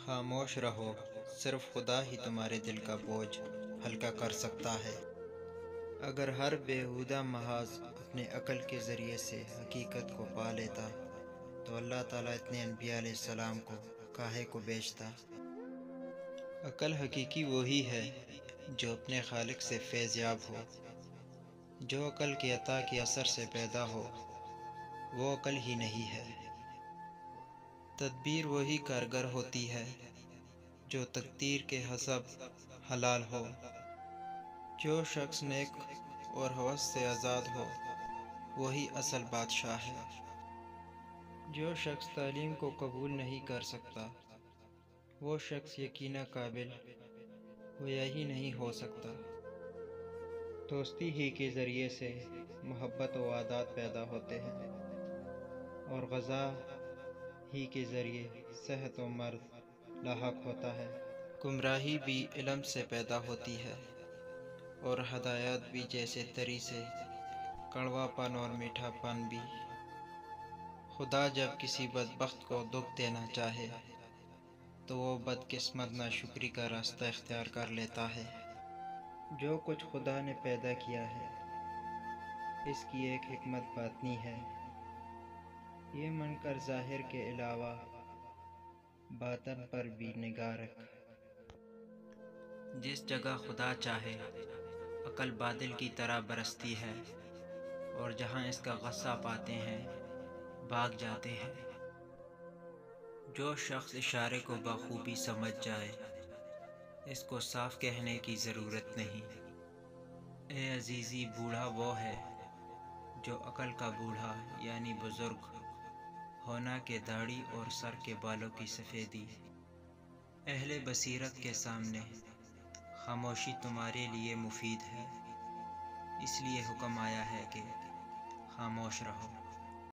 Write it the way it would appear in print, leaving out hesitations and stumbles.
خاموش رہو، صرف خدا ہی تمہارے دل کا بوجھ ہلکا کر سکتا ہے۔ اگر ہر بیہودہ محاذ اپنے عقل کے ذریعے سے حقیقت کو پا لیتا تو اللہ تعالیٰ اتنے انبیاء علیہ السلام کو کاہے کو بیچتا؟ عقل حقیقی وہی ہے جو اپنے خالق سے فیض یاب ہو۔ جو عقل کی عطا کے اثر سے پیدا ہو وہ عقل ہی نہیں ہے۔ تدبیر وہی کارگر ہوتی ہے جو تقدیر کے حسب حلال ہو۔ جو شخص نیک اور ہوس سے آزاد ہو وہی اصل بادشاہ ہے۔ جو شخص تعلیم کو قبول نہیں کر سکتا وہ شخص یقینا قابل گویا ہی نہیں ہو سکتا۔ دوستی ہی کے ذریعے سے محبت و عادات پیدا ہوتے ہیں اور غذا ہی کے ذریعے صحت و مرض لاحق ہوتا ہے۔ گمراہی بھی علم سے پیدا ہوتی ہے اور ہدایات بھی جیسے تری سے، کڑوا پن اور میٹھا پن بھی۔ خدا جب کسی بدبخت کو دکھ دینا چاہے تو وہ بدقسمت ناشکری کا راستہ اختیار کر لیتا ہے۔ جو کچھ خدا نے پیدا کیا ہے اس کی ایک حکمت باطنی ہے۔ یہ من کر ظاہر کے علاوہ باطن پر بھی نگاہ رکھ۔ جس جگہ خدا چاہے عقل بادل کی طرح برستی ہے اور جہاں اس کا غصہ پاتے ہیں بھاگ جاتے ہیں۔ جو شخص اشارے کو بخوبی سمجھ جائے اس کو صاف کہنے کی ضرورت نہیں۔ اے عزیزی، بوڑھا وہ ہے جو عقل کا بوڑھا یعنی بزرگ ہونا کے داڑھی اور سر کے بالوں کی سفیدی۔ اہل بصیرت کے سامنے خاموشی تمہارے لیے مفید ہے، اس لیے حکم آیا ہے کہ خاموش رہو۔